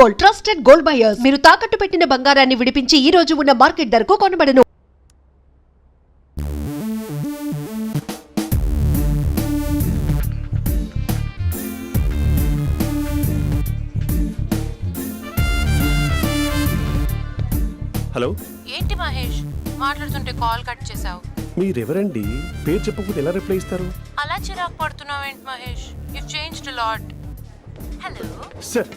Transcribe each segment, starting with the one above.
Gold, trusted gold buyers. మీరు తాకట్టు పెట్టిన బంగారాన్ని విడిపించి ఈ రోజు ఉన్న మార్కెట్ ధరకు కొనబడను. హలో, ఏంటి మహేష్ మాట్లాడుతుంటే కాల్ కట్ చేసావు? మీరెవరండి? పేరు చెప్పకపోతే ఎలా రిప్లై ఇస్తారు? అలా చిరాకు పడుతున్నావు ఏంటి Mahesh? You changed a lot. Hello sir,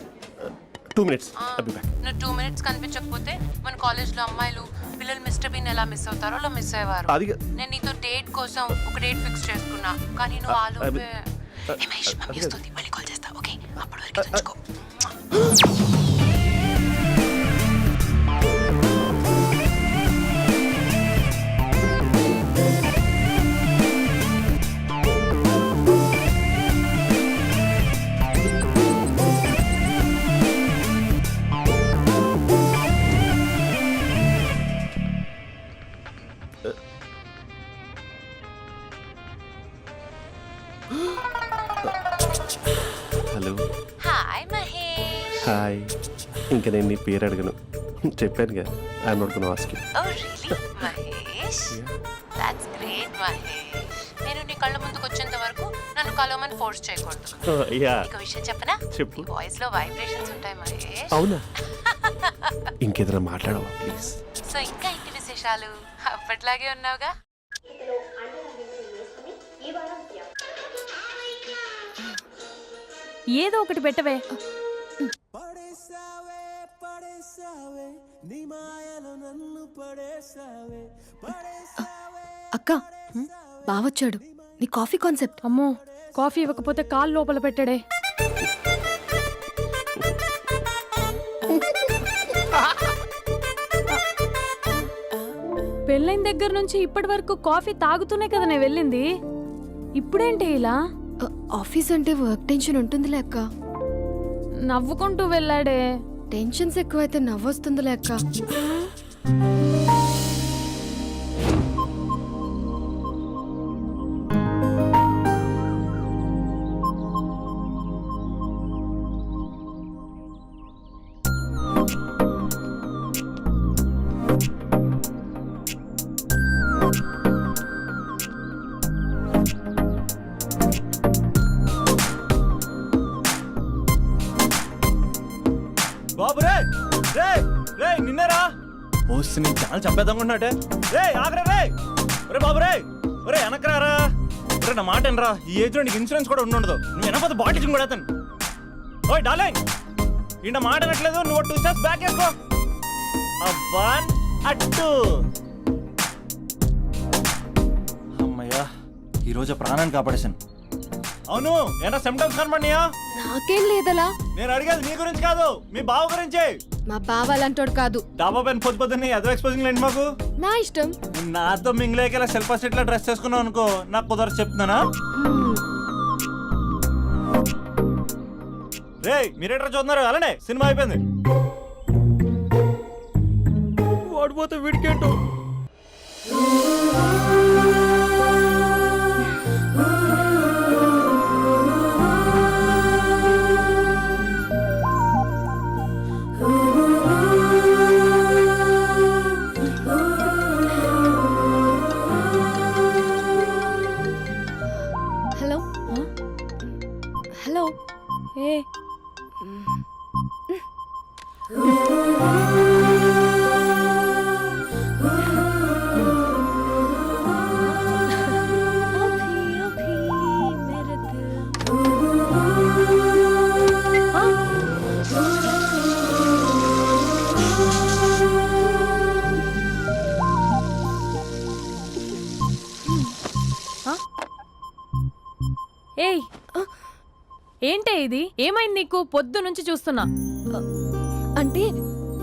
2 minutes. I'll be back. నువ్వు 2 minutes కనిపించకపోతే మన కాలేజ్లో అమ్మాయిలు పిల్లలు మిస్టర్ బీన్ ఎలా మిస్ అవుతారో అలా మిస్ అయ్యేవారు. అది నేను నీతో డేట్ కోసం ఒక డేట్ ఫిక్స్ చేసుకున్నా, కానీ నువ్వు ఆలోపే. మహేష్ మమ్మీ వస్తుంది, మళ్ళీ కాల్ చేస్తా. ఓకే, అప్పటి వరకు ఉంచుకో. హలో. హాయ్ మహేష్. హాయ్. ఇంకా నేను నీ పేరు అడగను, చెప్పానుగా. I'm not gonna ask you. Oh really Mahesh? That's great Mahesh. నేను నీ కళ్ళ ముందుకు వచ్చేంత వరకు నన్ను కలవమని ఫోర్స్ చేయకూడదు. యా, ఒక విషయం చెప్పనా? చెప్పు. నీ వాయిస్ లో వైబ్రేషన్స్ ఉంటాయి మహేష్. అవునా? ఇంకేదైనా మాట్లాడవా ప్లీజ్? సో ఇంకా ఇంటి విశేషాలు అప్పట్లాగే ఉన్నావుగా? ఏదో ఒకటి పెట్టవే. అక్క, బావొచ్చాడు. నీ కాఫీ కాన్సెప్ట్. అమ్మో, కాఫీ ఇవ్వకపోతే కాలు లోపల పెట్టాడే. పెళ్ళైన దగ్గర నుంచి ఇప్పటి వరకు కాఫీ తాగుతూనే కదా నేను వెళ్ళింది. ఇప్పుడేంటి ఇలా? ఆఫీస్ అంటే వర్క్ టెన్షన్ ఉంటుందిలే అక్క. నవ్వుకుంటూ వెళ్ళాడే. టెన్షన్స్ ఎక్కువైతే నవ్వొస్తుందిలే అక్క. బాబు రే రే రే నిన్నరా వస్తు నేను ఛానల్ చంపేద్దామన్నట్టే. రే ఆగరా రే. ఒరే బాబు రే, ఒరే వెనకరారా. ఒరే నా మాట వినరా, ఈ ఏజ్ లో నీకు ఇన్సూరెన్స్ కూడా ఉండదు. నువ్వు వెనకపోతే బాటిల్ కూడా అతను. ఓయ్ డార్లింగ్, ఈ నా మాట వినట్లేదు. నువ్వు 2 steps బ్యాక్ వేసుకో. అబ్బా అట్టు. అమ్మయ్యా, ఈరోజు ప్రాణాన్ని కాపాడేశాను. అవును, ఏనా సిమ్టమ్స్ కనబడినాయా? నాకేం లేదలా. నేను అడిగేది నీ గురించి కాదు, మీ బావ గురించి. మా బావ అలాంటోడు కాదు. డాబా పైన పొద్దు పొద్దున్నే అదో ఎక్స్పోజింగ్ లేండి మాకు. నా ఇష్టం. నాతో మింగిలేక శిల్పా సెట్ లో డ్రెస్ చేసుకున్నావు అనుకో, నాకు కుదరదు చెప్తున్నానా? రే మీరేట్రా చూస్తున్నారు? అలానే సినిమా అయిపోయింది. ఓడిపోతే వీడికేంటో. Hello hello. ఏ ఏయ్, ఏంటే ఇది? ఏమైంది నీకు? పొద్దు నుంచి చూస్తున్నా. అంటే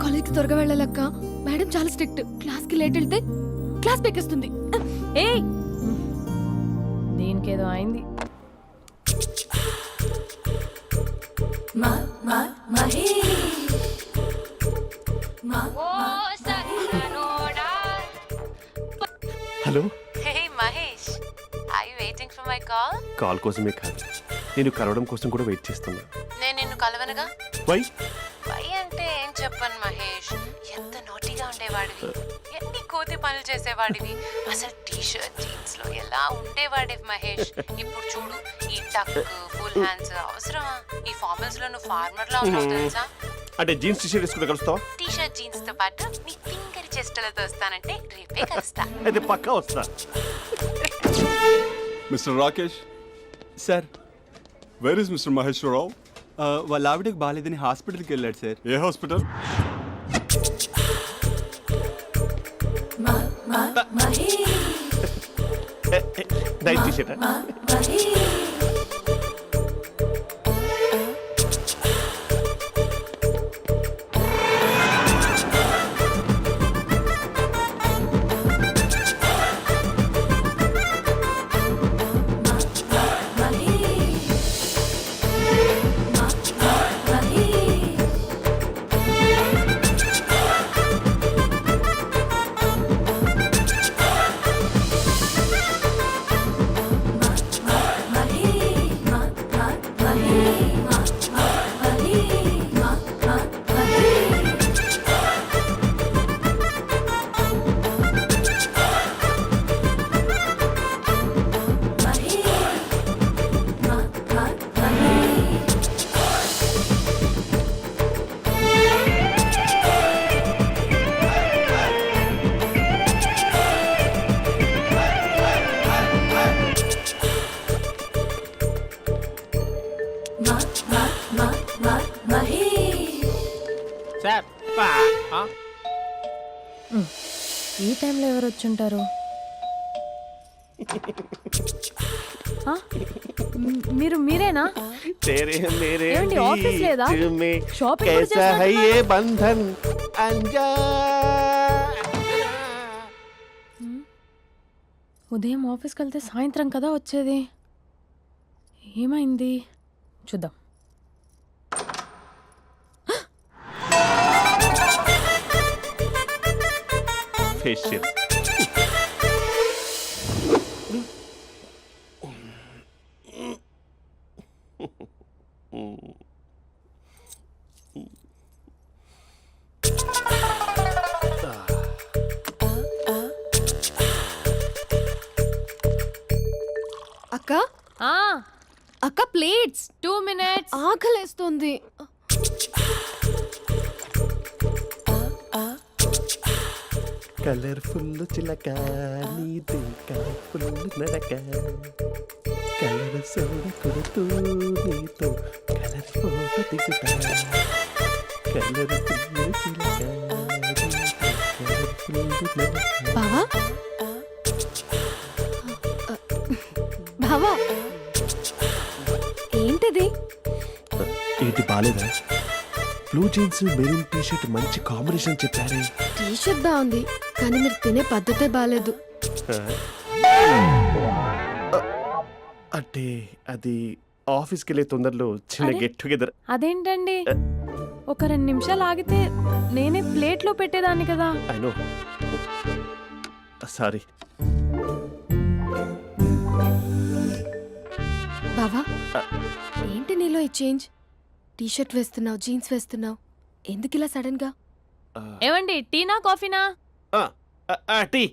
కాలేజ్కి త్వరగా వెళ్ళాలక్క. మేడం చాలా స్ట్రిక్ట్. క్లాస్కి లేట్ వెళ్తే క్లాస్ పెక్కేస్తుంది. ఏయ్, దీనికేదో అయింది. Hello. Hey Mahesh, are you waiting for my call? Call కోసమే కాదు, నేను కలవడం కోసం కూడా వెయిట్ చేస్తున్నా. నేను నిన్ను కలవనుగా. వై? వై చెప్పను మహేష్, ఎంత నోటిగా ఉండేవాడివి, ఎన్ని కోతి పనులు చేసేవాడివి, అసలు టీ షర్ట్ జీన్స్ లో ఎలా ఉండేవాడివి మహేష్. ఇప్పుడు చూడు, ఈ టక్ ఫుల్ హ్యాండ్స్ అవసరమా? ఈ ఫార్మల్స్ లో నువ్వు ఫార్మర్ లా ఉన్నావు తెలుసా? అంటే జీన్స్ టీషర్ట్ వేసుకుని కలుస్తావా? టీ షర్ట్ జీన్స్ తో పాటు నీ ఫింగర్ చెస్టలతో వస్తానంటే రేపే కలుస్తా. అయితే పక్కా వస్తా. Mister Rakesh, sir where is mister Maheshwararao? వాళ్ళ ఆవిడకి బాగాలేదని హాస్పిటల్కి వెళ్ళాడు సార్. ఏ హాస్పిటల్? Night t-shirt. ఈ టైంలో ఎవరు వచ్చుంటారు? ఆ? మీరేనా? तेरे मेरे ఏమండి, ఆఫీస్ లేదా? बीच में షాపింగ్ కూడా कैसा है చేస్తున్నట్టున్నారు? ये बंधन अंजा. ఉదయం ఆఫీస్కి వెళ్తే సాయంత్రం కదా వచ్చేది. ఏమైంది చూద్దాం. फेशियल. అక్క ఆ, అక్క ప్లేట్స్ 2 minutes. ఆకలేస్తుంది. కలర్ఫుల్ చిలక నీది కలర్ఫుల్ నడక కలర్ సోడ కొడుతూ నీతో కలర్ ఫోటో దిగుతా కలర్ఫుల్ చిలక కలర్ఫుల్ నడక. బావా బావా ఏంటిది? ఏంటి బాలేదా? Blue jeans maroon T shirt మంచి కాంబినేషన్ చెప్పారే. టీ షర్ట్ బాగుంది కానీ మీరు తినే పద్ధతే బాగాలేదు. అంటే అది ఆఫీస్కి వెళ్ళే తొందరలో చిన్న అరే? Get together. అదేంటండి, ఒక 2 నిమిషాలు ఆగితే నేనే ప్లేట్లో పెట్టేదాన్ని కదా. I know, sorry. బావా ఏంటి నీలో ఈ చేంజ్? టీ షర్ట్ వేస్తున్నావు, జీన్స్ వేస్తున్నావు, ఎందుకు ఇలా సడన్ గా? ఏమండి, టీనా కాఫీనా? టీ.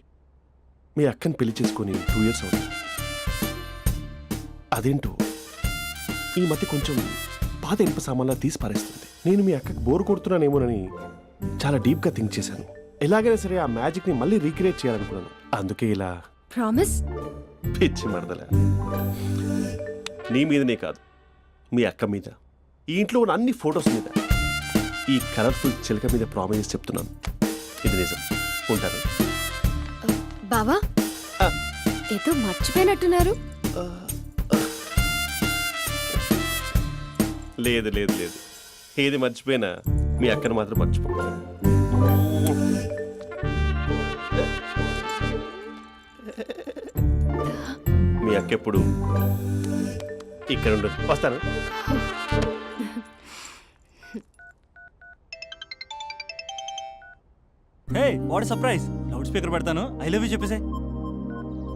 మీ అక్కని పెళ్లి చేసుకొని 2 years అవుతుంది. అదేంటో ఈ మధ్య కొంచెం పాత ఇనుప సామాన్లా తీసి పారేస్తుంది. నేను మీ అక్కకి బోర్ కొడుతున్నానేమోనని చాలా డీప్గా థింక్ చేశాను. ఎలాగైనా సరే ఆ మ్యాజిక్ని మళ్ళీ రీక్రియేట్ చేయాలనుకున్నాను. అందుకే ఇలా ప్రామిస్? పిచ్చి మరదల. నీ మీదనే కాదు, మీ అక్క మీద, ఈ ఇంట్లో ఉన్న అన్ని ఫొటోస్ మీద, ఈ కలర్ఫుల్ చిలక మీద ప్రామిస్ చెప్తున్నాను. ఇది నిజం. ఉంటాను. బావా ఏదో మర్చిపోయినట్టున్నారు. లేదు లేదు లేదు, ఏది మర్చిపోయినా మీ అక్కను మాత్రం మర్చిపో. మీ అక్క ఎప్పుడు ఇక్కడ ఉండదు. వస్తాను. Hey what surprise! Loud speaker పెడతాను, ఐ లవ్ యూ చెప్పేసే.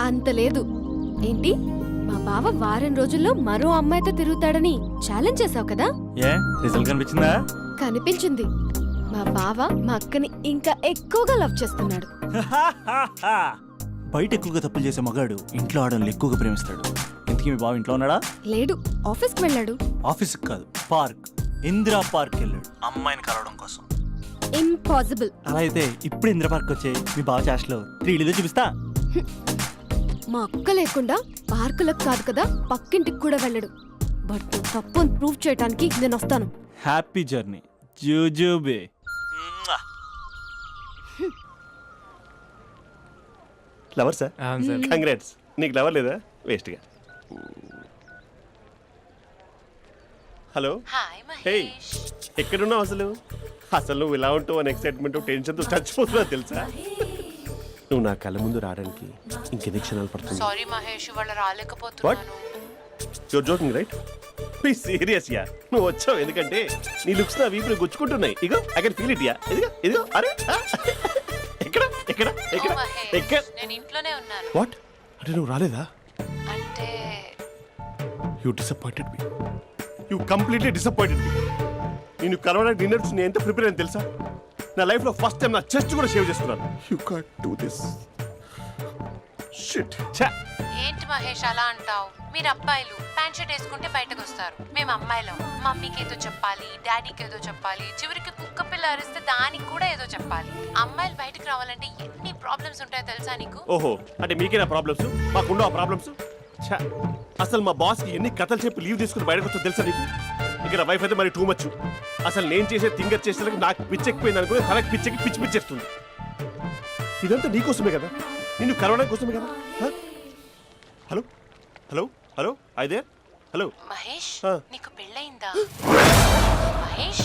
అంత లేదు. ఏంటి, మా బావ వారం రోజుల్లో మరో అమ్మాయితో తిరుగుతాడని ఛాలెంజ్ చేసావు కదా? ఏ రిజల్ట్ కనిపించిందా? కనిపించింది. మా బావ మా అక్కని ఇంకా ఎక్కువగా లవ్ చేస్తున్నాడు. బయట ఎక్కువగా తప్పులు చేసే మగాడు ఇంట్లో ఆడవాళ్ళు ఎక్కువగా ప్రేమిస్తాడు. ఇంతకీ మీ బావ ఇంట్లో ఉన్నాడా? లేడు, ఆఫీస్కి వెళ్ళాడు. ఆఫీస్కి కాదు, పార్క్, ఇందిరా పార్క్ వెళ్ళాడు అమ్మాయిని కలవడం కోసం. ఇంపాసిబుల్. అలా అయితే ఇప్పుడు ఇందిరా పార్క్ వచ్చే మీ బావ చాష్లో 3Dలో చూపిస్తా. మా అక్క లేకుండా పార్కులకు కాదు కదా పక్కింటికి కూడా వెళ్ళడు. బట్ తప్పు అని ప్రూవ్ చేయడానికి నేను వస్తాను. హ్యాపీ జర్నీ జూజూబే. Lover sir, congrats. నీకు లవర్ లేదా? వేస్ట్గా. Hello, hi hey, Mahesh. ఎక్కడున్నావు అసలు? అసలు నువ్వు ఇలా ఉంటావు అని ఎక్సైట్మెంట్ టెన్షన్తో చచ్చిపోతున్నా తెలుసా? నువ్వు నా కళ్ళ ముందు రావడానికి ఇంకెన్ని క్షణాలు పడుతుంది? సారీ మహేష్, ఇవాళ రాలేకపోతున్నాను. Your joking right? Please serious yeah. నువ్వు వచ్చావు ఎందుకంటే నీ లుక్స్ నా వీపుని గుచ్చుకుంటున్నాయి. ఇగో I can feel it yeah. ఇదిగో ఇదిగో. అరే ఎక్కడ ఎక్కడ ఎక్కడ ఓ మహేష్, ఎక్కడ? నేను ఇంట్లోనే ఉన్నాను. వాట్ అంటే నువ్వు రాలేదా? అంటే you disappointed me. You completely disappointed me. నేను కరోనా డిన్నర్స్ నేను ఎంత ప్రిపేర్ అని తెలుసా? నా లైఫ్లో ఫస్ట్ టైం నా చెస్ట్ కూడా షేవ్ చేసుకున్నాను. You can't do this. Shit. ఛా. ఏంటి మహేష్ అలా అంటావు? మీరు అబ్బాయిలు ప్యాంట్ షర్ట్ వేసుకుంటే బయటకు వస్తారు. మేము అమ్మాయిలం మమ్మీకి ఏదో చెప్పాలి, డాడీకి ఏదో చెప్పాలి, చివరికి కుక్క పిల్ల అరిస్తే దానికి కూడా ఏదో చెప్పాలి. అమ్మాయిలు బయటకు రావాలంటే ఎన్ని ప్రాబ్లమ్స్ ఉంటాయో తెలుసా నీకు? ఓహో, అంటే మీకేనా ప్రాబ్లమ్స్? మాకుండా ఆ ప్రాబ్లమ్స్? ఛా. అసలు మా బాస్కి ఎన్ని కథలు చెప్పి లీవ్ తీసుకుని బయటకు వస్తుందో తెలుసా నీకు? ఇక్కడ వైఫ్ అయితే మరి టూ మచ్. అసలు నేను చేసే థింగర్ చేసేందుకు నాకు పిచ్చెక్కిపోయింది అనుకుని తనకి పిచ్చెక్కి పిచ్చి పిచ్చేస్తుంది. ఇదంతా నీకోసమే కదా, నిన్ను కరోనా కోసమే కదా. హలో హలో హలో అయితే హలో మహేష్, ఆ. నీకు పెళ్ళయిందా? Mahesh,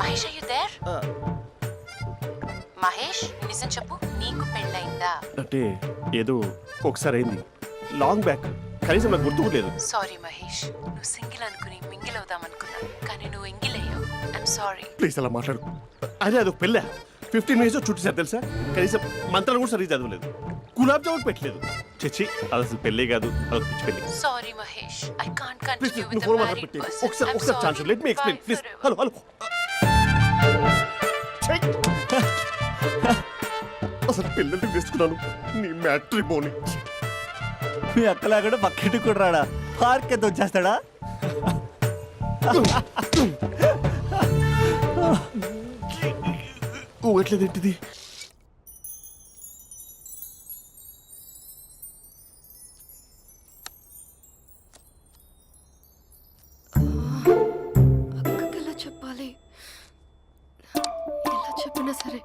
Mahesh are you there? Mahesh, నిజం చెప్పు, నీకు పెళ్ళయిందా? అంటే ఏదో ఒకసారి అయింది, లాంగ్ బ్యాక్. కనీసం నాకు గుర్తు కూడా లేదు. సారీ మహేష్, నువ్వు సింగిల్ అనుకుని మింగిల్ అవుదాం అనుకున్నా, కానీ నువ్వు ఎంగిల్ అయ్యావు. I'm sorry. ప్లీజ్ అలా మాట్లాడు. అదే అదొక పెళ్ళ 15 మినిట్స్ చుట్టేసారు తెలుసా? కనీసం మంత్రాలు కూడా సరిగ్గా చదవలేదు, గులాబ్ జామున్ పెట్టలేదు. చచ్చి, అది అసలు పెళ్ళే కాదు, అదొక పిచ్చి పెళ్ళి. Sorry Mahesh, I can't please continue నువ్వు విత్ ఫోన్ ద మాట్లాడి మ్యారీడ్ పెట్టి పర్సన్. ఒకసారి chance let me explain please. Hello hello. అసలు పిల్లల్ని తీసుకున్నాను నీ మ్యాట్రీ బోని. మీ అక్కలాగా పక్కింటికి కూడా రాడా? పార్క్ ఎంత వచ్చేస్తాడా? ఊగట్లేదేంటిది? అక్కకి ఎలా చెప్పాలి? ఎలా చెప్పినా సరే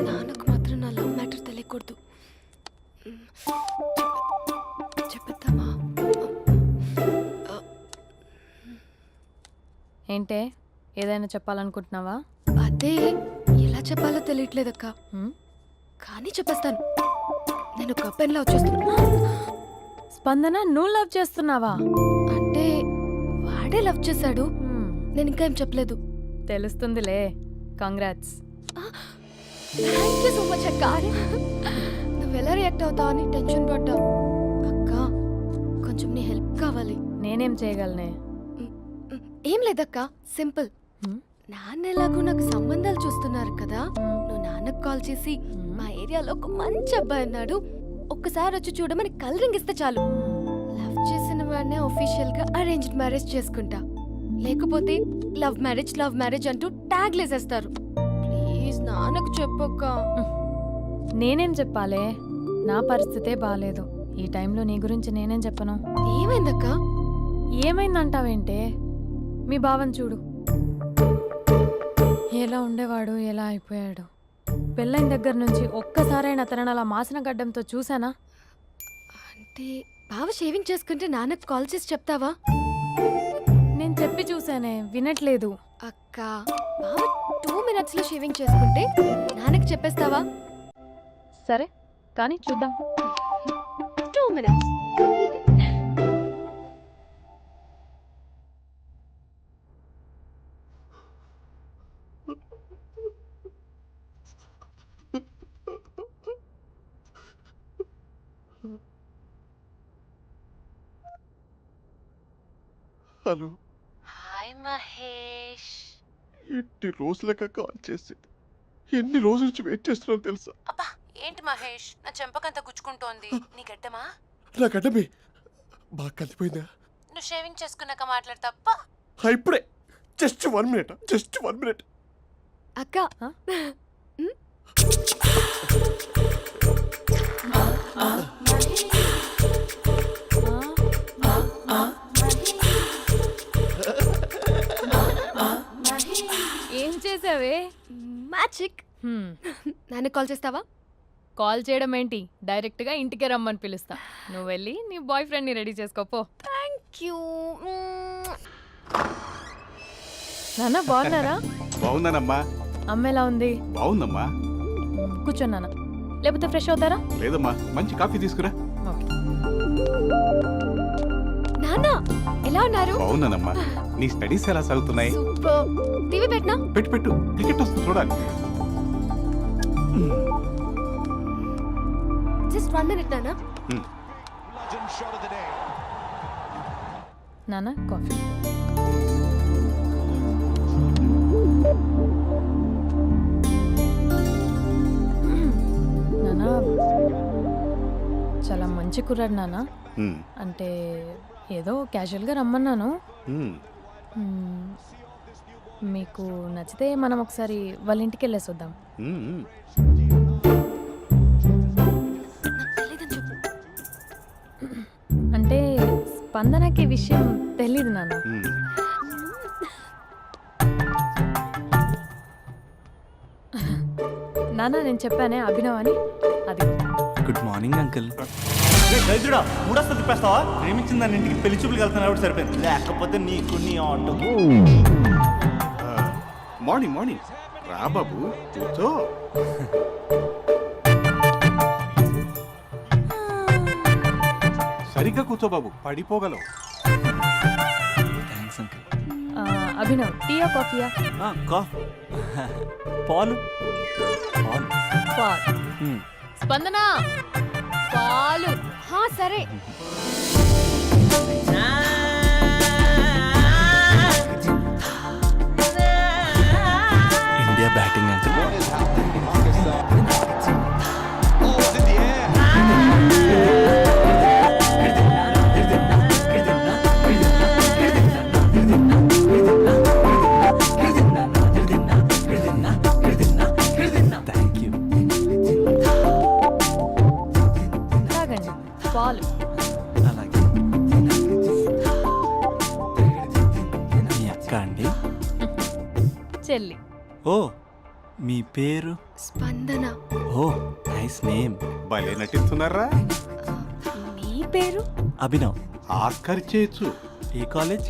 నాన్నకు మాత్రం నా లవ్ మ్యాటర్ తెలియకూడదు. చెప్పేద్దామా? ఏంటే ఏదైనా చెప్పాలనుకుంటున్నావా? అదే ఎలా చెప్పాలో తెలియట్లేదక్క, హ్మ్? కానీ చెప్పేస్తాను. నేను ఒక అబ్బాయిని లవ్ చేస్తున్నా. స్పందన, నువ్వు లవ్ చేస్తున్నావా? అంటే వాడే లవ్ చేశాడు, హ్మ్, నేను ఇంకా ఏం చెప్పలేదు. తెలుస్తుందిలే. Congrats. Thank you so much అక్క. నువ్వు ఎలా రియాక్ట్ అవుతావు అని టెన్షన్ పడ్డావు. అక్క, కొంచెం నీ హెల్ప్ కావాలి. నేనేం చేయగలనే? ఏం లేదక్క, సింపుల్. హ్మ్? నాన్న ఎలాగో నాకు సంబంధాలు చూస్తున్నారు కదా, నువ్వు నాన్నకు కాల్ చేసి మా ఏరియాలో ఒక మంచి అబ్బాయి అన్నాడు, ఒక్కసారి వచ్చి చూడమని కలరింగ్ ఇస్తే చాలు. లవ్ చేసిన వాడినే ఒఫీషియల్ గా అరేంజ్డ్ మ్యారేజ్ చేసుకుంటా. లేకపోతే లవ్ మ్యారేజ్ అంటూ ట్యాగ్ లేసేస్తారు. ప్లీజ్ నాన్నకు చెప్పక్క. నేనేం చెప్పాలే? నా పరిస్థితే బాలేదు. ఈ టైంలో నీ గురించి నేనేం చెప్పను? ఏమైందక్క? ఏమైందంటావేంటే? మీ బావని చూడు, ఎలా ఉండేవాడు, ఎలా అయిపోయాడు. పెళ్ళైన దగ్గర నుంచి ఒక్కసారైనా తనని అలా మాసిన గడ్డంతో చూసానా? అంటే బావ షేవింగ్ చేసుకుంటే నాన్నకు కాల్ చేసి చెప్తావా? నేను చెప్పి చూసానే, వినట్లేదు. అక్క, బావ 2 minutes లో షేవింగ్ చేసుకుంటే నాన్నకి చెప్పేస్తావా? సరే కానీ చూద్దాం. 2 minutes. హలో. హాయ్ మహేష్. ఎన్ని రోజులుగా కాల్ చేసేది, ఎన్ని రోజుల నుంచి వెయిట్ చేస్తున్నావు తెలుసా? అబ్బా ఏంటి మహేష్, నా చెంపకంత గుచ్చుకుంటోంది. నీ గడ్డమా? నా గడ్డమే బాగా కలిపోయిందా? నువ్వు షేవింగ్ చేసుకున్నాక మాట్లాడు తప్ప. ఇప్పుడే జస్ట్ 1 మినిట్, జస్ట్ 1 మినిట్. అక్క ఏం చేసావే? మ్యాజిక్. నాన్నకు కాల్ చేస్తావా? కాల్ చేయడం ఏంటి, డైరెక్ట్గా ఇంటికే రమ్మని పిలుస్తా. నువ్వు వెళ్ళి నీ బాయ్ ఫ్రెండ్ని రెడీ చేసుకోపో. Thank you. నాన్న బాగున్నారా? బాగుందనమ్మా. అమ్మ ఎలా ఉంది? బాగుందమ్మా. కూర్చోండి నాన్న, లేకపోతే ఫ్రెష్ అవుతారా? లేదమ్మా, మంచి కాఫీ తీసుకురా. ఓకే. నాన్న ఎలా ఉన్నారు? బాగున్నానమ్మా. నీ స్టడీస్ ఎలా సాగుతున్నాయి? సూపర్. టీవీ పెట్టినా? పెట్టు, క్రికెట్ వస్తుంది చూడాలి. జస్ట్ 1 మినిట్ నాన్న. నాన్న కాఫీ. నాన్న చాలా మంచి కుర్రాడు నాన్న. అంటే ఏదో క్యాజువల్గా రమ్మన్నాను. మ్మ్. మీకు నచ్చితే మనం ఒకసారి వాళ్ళ ఇంటికి వెళ్ళేసి వద్దాం. తెలీదని చెప్పు. అంటే స్పందనకి ఈ విషయం తెలీదు నాన్న. నాన్న నేను చెప్పానే అభినవ్ అని, అది. Good morning uncle. దైత్రుడా, మూడొస్తా తిప్పేస్తావా? ప్రేమించిన దాని ఇంటికి పెళ్లి చూపులు వెళ్తున్నా సరిపోయింది, లేకపోతే నీకు నీ ఆటో. మార్నింగ్ రా బాబు, కూర్చో. సరిగ్గా కూర్చో బాబు, పడిపోగలవు. Thanks uncle. అభినవ్ టీయా కాఫీయా? పాలు. పాలు. స్పందన పాలు. హా సరే. India batting uncle. Thank you. తాగండి పాలు. అలాగే. మీ అక్క అండి? చెల్లి. ఓ, మీ పేరు? స్పందన. ఓ, నైస్ నేమ్. భలే నటిస్తున్నారా? మీ పేరు? అభినవ్. ఆస్కర్ చేయొచ్చు. ఏ కాలేజ్?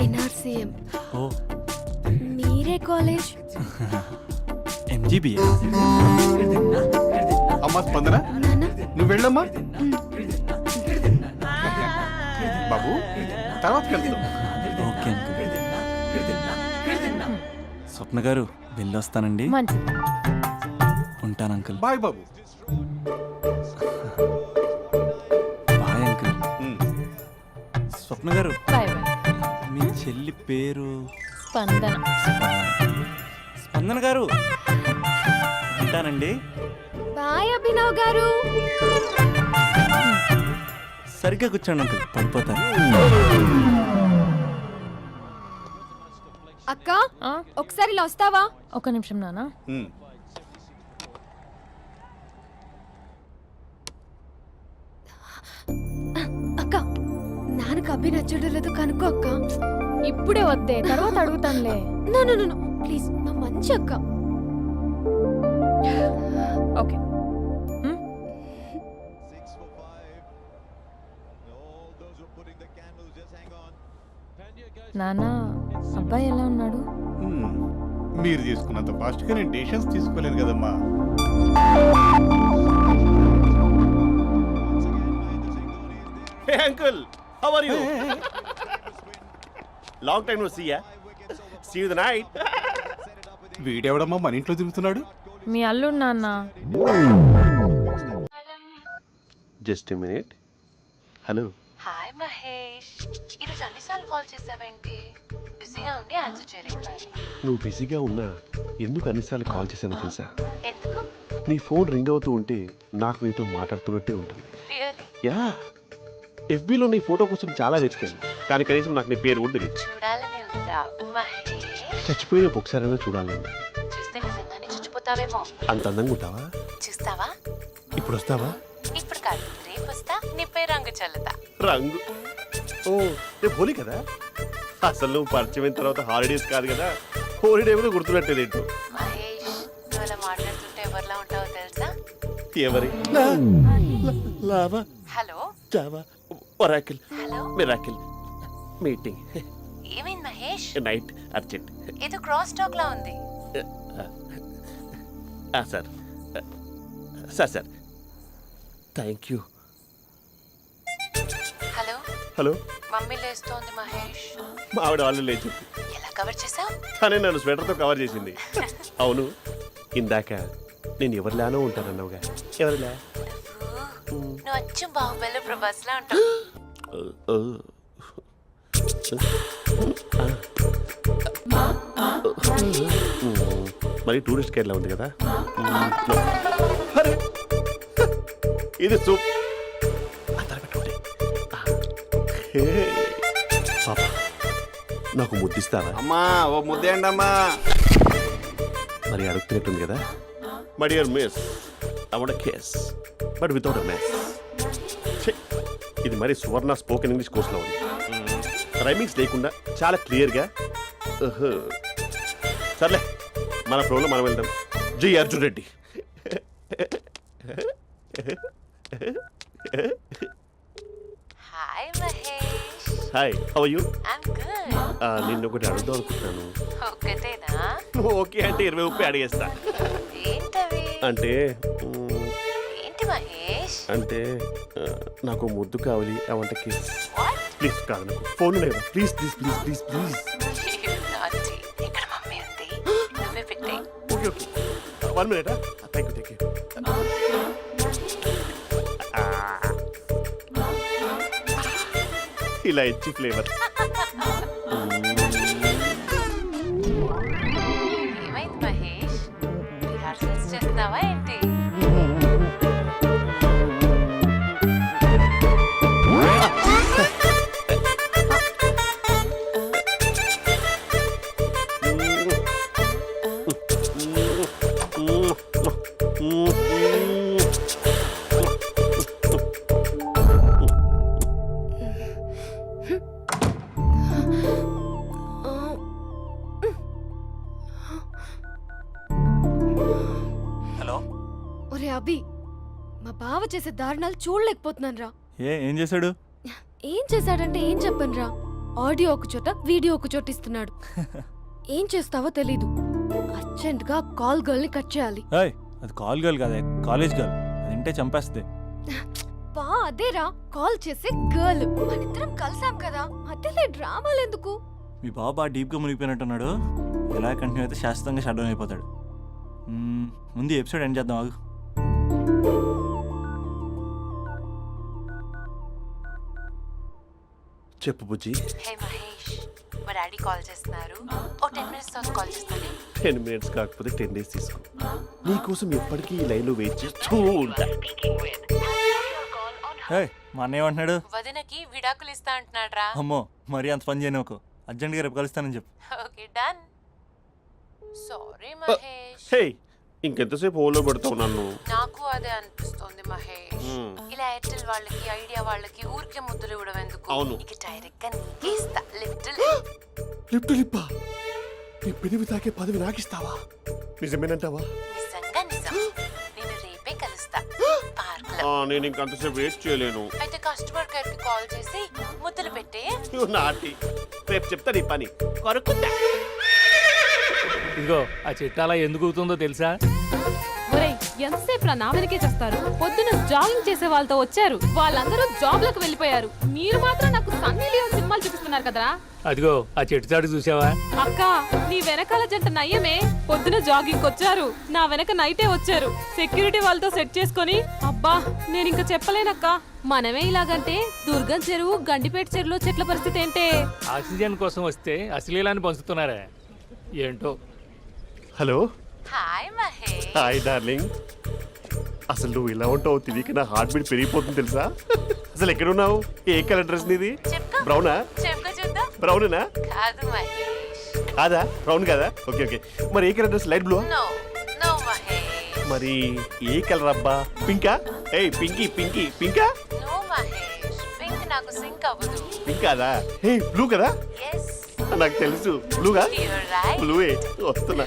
NRCM. ఓ, మీరే కాలేజ్? MGBA. అమ్మా స్పందన, నాన్న నువ్వు వెళ్ళమ్మా. బాబు తర్వాత కలుద్దాం. Okay uncle. స్వప్న గారు వెళ్ళొస్తానండి. మంచిది. ఉంటాను అంకుల్. బాయ్ బాబు. Bye uncle. Swapna garu, bye bye. మీ చెల్లి పేరు? స్పందన. స్పందన గారు, ఉంటానండి. బాయ్ అభినవ్ గారు. సరిగ్గా కూర్చోండి అంకుల్, పడిపోతాను. అక్క ఒకసారి ఇలా వస్తావా? ఒక నిమిషం నాన్న. అక్క నాన్నకు అభి నచ్చడం లేదు కనుక్కో అక్క. ఇప్పుడే వద్దే, తర్వాత అడుగుతానులే. నో నో నో ప్లీజ్, నా మంచి అక్క. ఓకే. నాన్న అబ్బాయి ఎలా ఉన్నాడు? మీరు తీసుకున్నంత ఫాస్ట్గా నేను డెసిషన్స్ తీసుకోలేను కదమ్మా. Hey uncle, how are you? Long time no see ya. See you the night. వీడెవడమ్మా మన ఇంట్లో తిరుగుతున్నాడు? మీ అల్లుడు నాన్న. Just a minute. Hello. Hi Mahesh, ఈరోజు అన్నిసార్లు కాల్ చేసావేంటి? బిజీగా ఉండి ఆన్సర్ చేయలేకపోయాను. నువ్వు బిజీగా ఉన్నా ఎందుకు అన్నిసార్లు కాల్ చేశానో తెలుసా? ఎందుకు? నీ ఫోన్ రింగ్ అవుతూ ఉంటే నాకు నీతో మాట్లాడుతున్నట్టే ఉంటుంది. రియల్లీ? యా, ఎఫ్బీలో నీ ఫోటో కోసం చాలా వెతికాను, కానీ కనీసం నాకు నీ పేరు కూడా తెలియదు. చూడాలని ఉందా మహేష్? చచ్చిపోయిన ఒకసారైనా చూడాలని. చూస్తే నిజంగానే చచ్చిపోతావేమో. అంత అందంగా ఉంటావా? చూస్తావా? ఇప్పుడు వస్తావా? ఇప్పుడు కాదు, రేపు వస్తా, నీపై రంగు చల్లుతా. రంగు? ఓ, రేపు హోలీ కదా. అసలు నువ్వు పరిచయం అయిన తర్వాత హాలిడేస్ కాదు కదా, హోలిడే కూడా గుర్తుపెట్టేది ఏంటో. మహేష్, నువ్వు అలా మాట్లాడుతుంటే ఎవరిలా ఉంటావో తెలుసా? ఎవరి? Lava, hello java, oracle, hello, miracle, meeting, ఏమైంది మహేష్? Night, urgent. ఏదో క్రాస్ టాక్ లా ఉంది. Sir sir sir thank you. Hello, hello, mummy లేస్తోంది మహేష్. మా ఆవిడ వాళ్ళు లేచి ఎలా కవర్ చేసావు? తనే నన్ను స్వెటర్తో కవర్ చేసింది. అవును, ఇందాక నేను ఎవరిలానో ఉంటానన్నావుగా, ఎవరిలా? నువ్వు అచ్చం బాహుబలి ప్రభాస్ లా ఉంటావు. మరి టూరిస్ట్ కేరళ ఉంది కదా. అరే, ఇది సూప్. పాప, నాకు ముద్దిస్తావా? అమ్మా ఓ ముద్దేయండి అమ్మా. మరి అడుగుతున్నట్టుంది కదా. My dear miss, I want kiss but without a mess. ఇది మరి సువర్ణ స్పోకెన్ ఇంగ్లీష్ కోర్సులో ఉంది. రైమింగ్స్ లేకుండా చాలా క్లియర్గా. సర్లే, మన ప్రోలో మనం వెళ్దాం. Jai Arjun Reddy. Hi Mahesh. Hi, how are you? I'm good. నిన్ను ఒకటి అడుగుదాం అనుకుంటున్నాను. ఒక్కటేనా? ఓకే అంటే 20 అడిగేస్తా. ఏంటవి? అంటే ఏంటి మహేష్? అంటే నాకు ముద్దు కావాలి. I want kiss. What? Please కాదు, నాకు ఫోన్ లేదు. Please please please please please. నాటి ఇక్కడ మమ్మీ ఉంది, నువ్వే పెట్టే. Okay okay, 1 minute. Thank you thank you. ఇలా ఇచ్చి ఫ్లేవర్. ఏమైంది మహేష్? రిహార్సల్స్ చేస్తున్నావా ఏంటి? హలో. ఒరే అభి, మా బావ చేసే దారుణాలు చూడలేకపోతున్నాను రా. ఏం చేశాడు? ఏం చేశాడంటే ఏం చెప్పను రా. ఆడియో ఒక చోట, వీడియో ఒక చోట ఇస్తున్నాడు. ఏం చేస్తావో తెలీదు. అర్జెంట్ గా కాల్ గర్ల్ ని కట్ చేయాలి. ఏయ్, అది కాల్ గర్ల్ కాదే, కాలేజ్ గర్ల్. అది వింటే చంపేస్తుంది. బా అదేరా, కాల్ చేసే గర్ల్. మనిద్దరం కలిసాం కదా, మధ్యలో డ్రామాలు ఎందుకు? మీ బాబు బాగా డీప్గా మునిగిపోయినట్టున్నాడు. ఎలా కంటిన్యూ అయితే శాశ్వతంగా షట్ డౌన్ అయిపోతాడు. ముందు ఎపిసోడ్ ఎండ్ చేద్దాం, ఆగు. చెప్పు బుజ్జి. హే మహేష్, మా డాడీ కాల్ చేస్తున్నారు. ఓ 10 minutes తర్వాత కాల్ చేస్తాను. 10 minutes కాకపోతే 10 days తీసుకో. నీకోసం ఎప్పటికీ ఈ లైన్లో వెయిట్ చేస్తూ ఉంటా. ఏయ్, మా అన్నయ్య ఏమంటున్నాడు? వదినకి విడాకులు ఇస్తా అంటున్నాడు రా. అమ్మో, మరీ అంత పని చేయను. ఒక అర్జెంట్గా రేపు కలుస్తానని చెప్పు. Okay done. సారీ మహేష్. హే, ఇంకెంతసేపు హోల్లో పెడతావు నన్ను? నాకు అదే అనిపిస్తోంది మహేష్. ఇలా ఎయిర్టెల్ వాళ్ళకి, ఐడియా వాళ్ళకి ఊరికే ముద్దులు ఇవ్వడం ఎందుకు? అవును. ఇక డైరెక్ట్ గా నీకే ఇస్తా. లిప్ టు లిప్పా? నీ పెనివి తాకే పదవి నాకిస్తావా? నిజమేనంటావా? నిజంగా నిజం. నేను రేపే కలుస్తా పార్క్ లో. నేను ఇంకంతసేపు వెయిట్ చేయలేను. అయితే కస్టమర్ కేర్ కి కాల్ చేసి ముద్దులు పెట్టే. నాటి రేపు చెప్తా నీ పని. కొరుకుంటా. ఇదిగో ఆ చెట్టు అలా ఎందుకు అవుతుందో తెలుసా? ఒరేయ్, ఎంతసేపు నా వెనకే చేస్తారు? పొద్దున జాగింగ్ చేసే వాళ్ళతో వచ్చారు, వాళ్ళందరూ జాబ్లకు వెళ్ళిపోయారు. మీరు మాత్రం నాకు సన్నీ లియోన్ సినిమాలు చూపిస్తున్నారు కదరా. అదిగో ఆ చెట్టు చాటు చూసావా? అక్క, నీ వెనకాల జంట నయ్యమే. పొద్దున జాగింగ్ వచ్చారు, నా వెనక నైటే వచ్చారు. సెక్యూరిటీ వాళ్ళతో సెట్ చేసుకొని, అబ్బా నేను ఇంకా చెప్పలేనక్క. మనమే ఇలాగంటే దుర్గం చెరువు గండిపేట చెరువులో చెట్ల పరిస్థితి ఏంటే? ఆక్సిజన్ కోసం వస్తే అశ్లీలాన్ని పంచుతున్నారా ఏంటో. Hello, hi Mahesh. Hi darling. అసలు నువ్వు ఇలా ఉంటావు తిరిగి నా హార్ట్ బీట్ పెరిగిపోతుంది తెలుసా? అసలు ఎక్కడున్నావు? ఏ కలర్ డ్రెస్ నీది? చెప్పుకో. బ్రౌనా? చెప్పుకో చూద్దాం. బ్రౌనేనా? కాదు మహేష్. కాదా? బ్రౌన్ కదా? Okay okay. మరి ఏ colour dress? Light blue? No no Mahesh. మరి ఏ కలర్ అబ్బా? పింకా? ఏయ్ పింకీ పింకీ పింకా? నో మహేష్, పింక్ నాకు సింక్ అవ్వదు. పింక్ కాదా? ఏ బ్లూ కదా? ఎస్, నాకు తెలుసు బ్లూగా. You're right. బ్లూవే వస్తున్నా.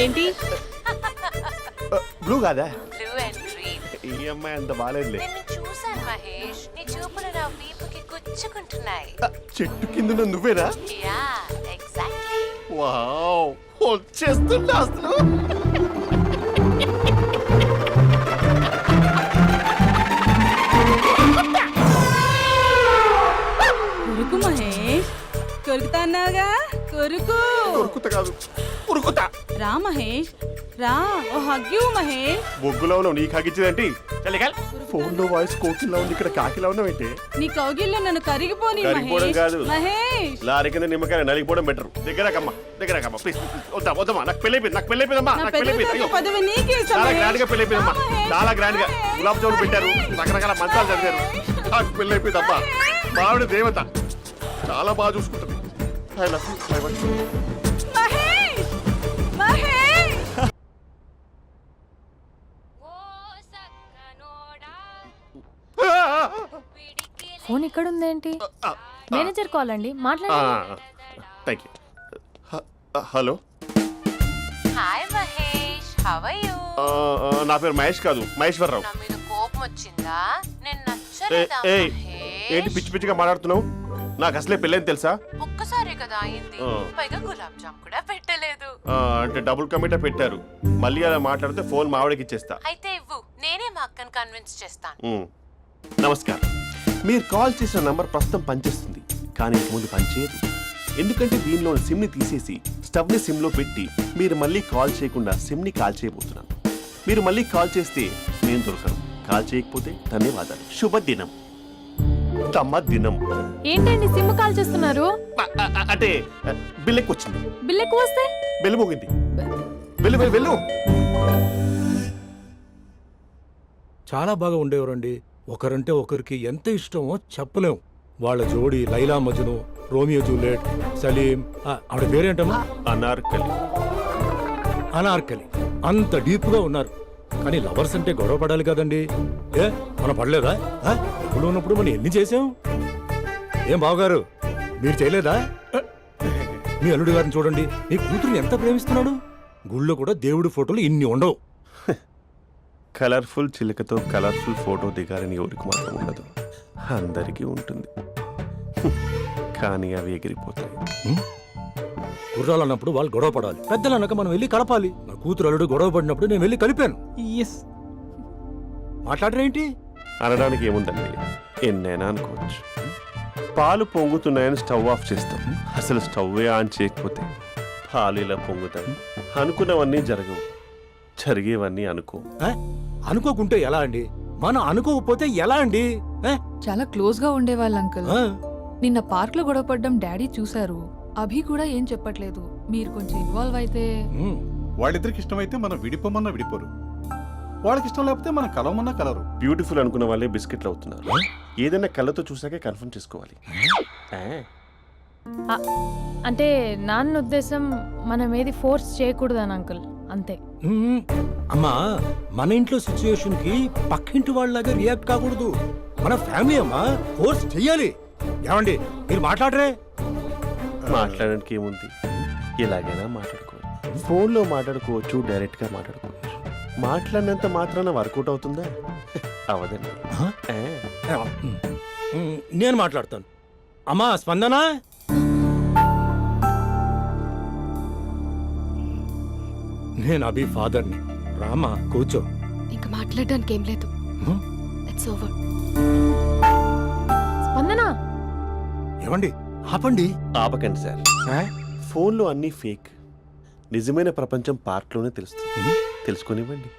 ఏంటి? బ్లూ కాదా? Blue and green. ఈ అమ్మాయి అంత బాగాలేదులే. నిన్ను చూశాను మహేష్, నీ చూపులు నా వీపుకి గుచ్చుకుంటున్నాయి. చెట్టు కింద నువ్వేనా? Yeah, exactly. వావ్, వచ్చేస్తున్నా అసలు. కొరుకు మహేష్, కొరుకుతా అన్నావుగా, కొరుకు. ఉరుకుతా కాదు, ఉరుకుతా. రా మహేష్, రా, ఓ హగ్గు మహేష్. బొగ్గులో ఉన్నావు, నీకు ఆగిచ్చేదేంటి? ఫోన్ లో వాయిస్ కోకిలా ఉంది, ఇక్కడ కాకిలా ఉన్నావేంటి? నీ కౌగిల్లో నన్ను కరిగిపోని కరిగిపోవడం మహేష్. కాదు. మహేష్, లారీ కింద నిమ్మకాయ నలిగిపోవడం బెటర్. దగ్గరకమ్మా దగ్గరకమ్మా ప్లీజ్. వద్దమ్మా, నాకు పెళ్ళైపోయింది, నాకు పెళ్ళైపోయిందమ్మా, నా నాకు పెళ్ళైపోయింది. అయ్యో, పదవి నీకే ఇస్తా చాలా మహేష్. గ్రాండ్ గా పెళ్ళైపోయిందమ్మా, రా మహేష్, చాలా గ్రాండ్ గా. మహేష్. గులాబ్ జామున్ పెట్టారు, రకరకాల మంచాలు చదివారు. నాకు పెళ్ళైపోయిందమ్మా. మావిడ దేవత, చాలా బాగా చూసుకుంటుంది. I love you, I want you. Mahesh, Mahesh. Phone ఇక్కడ ఉందేంటి? మేనేజర్ కాల్ అండి, మాట్లాడండి. Thank you. Hello, hi Mahesh, how are you? నా పేరు మహేష్ కాదు, మహేశ్వరరావు. నా మీద కోపం వచ్చిందా? నేను ఏయ్, నచ్చలేదా ఏయ్, ఏంటి మహేష్? పిచ్చి పిచ్చిగా మాట్లాడుతున్నావు? నాకు అసలే పెళ్ళని తెలుసా? ఒక్కసారి కదా అయింది, ఆ. పైగా గులాబ్ జామ్ కూడా పెట్టలేదు. అంటే డబుల్ కమిటా పెట్టారు. మళ్ళీ అలా మాట్లాడితే ఫోన్ మావిడకి ఇచ్చేస్తా. అయితే ఇవ్వు, నేనే మా అక్కని కన్విన్స్ చేస్తాను. నమస్కారం. మీరు కాల్ చేసిన నంబర్ ప్రస్తుతం పనిచేస్తుంది, కానీ ఇంక ముందు పనిచేయదు. ఎందుకంటే దీనిలో సిమ్ని తీసేసి స్టవ్ని సిమ్లో పెట్టి మీరు మళ్ళీ కాల్ చేయకుండా సిమ్ని కాల్ చేయబోతున్నాను. మీరు మళ్ళీ కాల్ చేస్తే నేను దొరకను, కాల్ చేయకపోతే ధన్యవాదాలు. శుభదినం. తమ దినం. ఏంటండి సిమ్ కాల్ చేస్తున్నారు? అంటే బిల్ ఎక్కువ వచ్చింది. బిల్ ఎక్కువ వస్తే? బెల్లు మోగింది. వెళ్ళు వెళ్ళు వెళ్ళు. చాలా బాగా ఉండేవారండి. ఒకరంటే ఒకరికి ఎంత ఇష్టమో చెప్పలేం. వాళ్ళ జోడి లైలా మజ్ను, రోమియో జూలియట్, సలీం, ఆవిడ పేరేంటమ్మా? అనార్కలి. అనార్కలి. అంత డీప్ గా ఉన్నారు. కానీ లవర్స్ అంటే గొడవ పడాలి కదండి. ఏ మనం పడలేదా? ఎప్పుడు ఉన్నప్పుడు మనం ఎన్ని చేసాం? ఏం బావగారు, మీరు చేయలేదా? మీ అల్లుడి గారిని చూడండి, మీ కూతురుని ఎంత ప్రేమిస్తున్నాడు. గుళ్ళో కూడా దేవుడి ఫోటోలు ఇన్ని ఉండవు. కలర్ఫుల్ చిలుకతో కలర్ఫుల్ ఫోటో దిగాలని ఎవరికి మాత్రం ఉండదు, అందరికీ ఉంటుంది. కానీ అవి ఎగిరిపోతాయి. గుర్రాలు అన్నప్పుడు వాళ్ళు గొడవ పడాలి, పెద్దలు అన్నాక మనం వెళ్ళి కలపాలి. నా కూతురు అల్లుడు గొడవ పడినప్పుడు నేను వెళ్ళి కలిపాను. మాట్లాడరేంటి? అనడానికి ఏముందండి, ఎన్నైనా అనుకోవచ్చు. పాలు పొంగుతున్నాయని స్టవ్ ఆఫ్ చేస్తాం, అసలు స్టవ్వే ఆన్ చేయకపోతే పాలు ఇలా పొంగుతాయి. అనుకున్నవన్నీ జరగవు, జరిగేవన్నీ అనుకో. అనుకోకుంటే ఎలా అండి? మనం అనుకోకపోతే ఎలా అండి? చాలా క్లోజ్ గా ఉండేవాళ్ళు అంకుల్. నిన్న పార్క్ లో గొడవ పడ్డం డాడీ చూశారు. అభి కూడా ఏం చెప్పట్లేదు. మీరు కొంచెం ఇన్వాల్వ్ అయితే. వాళ్ళిద్దరికి ఇష్టమైతే మనం విడిపోమన్నా విడిపోరు, వాళ్ళకి ఇష్టం లేకపోతే మనం కలవమన్నా కలరు. బ్యూటిఫుల్ అనుకున్న వాళ్ళే బిస్కెట్లు అవుతున్నారు. ఏదైనా కళ్ళతో చూసాకే కన్ఫర్మ్ చేసుకోవాలి. అంటే నాన్న ఉద్దేశం మనం ఏది ఫోర్స్ చేయకూడదని అంకుల్, అంతే. అమ్మా, మన ఇంట్లో సిచ్యుయేషన్ కి పక్కింటి వాళ్ళలాగా రియాక్ట్ కాకూడదు. మన ఫ్యామిలీ అమ్మా, ఫోర్స్ చెయ్యాలి. ఏమండి మీరు మాట్లాడరే? మాట్లాడడానికి ఏముంది, ఎలాగైనా మాట్లాడుకోవచ్చు. ఫోన్లో మాట్లాడుకోవచ్చు, డైరెక్ట్గా మాట్లాడుకోవచ్చు. మాట్లాడినంత మాత్రాన వర్కౌట్ అవుతుందా? అవదండి. నేను మాట్లాడతాను. అమ్మా స్పందన, నేను అభి ఫాదర్ని. రామా కూర్చో. ఇంకా మాట్లాడడానికి ఏం లేదు. It's over. స్పందన, ఏమండి ఆపండి. ఆపకండి సార్, ఫోన్లో అన్నీ ఫేక్. నిజమైన ప్రపంచం పార్ట్లోనే తెలుస్తుంది. తెలుసుకొనివ్వండి.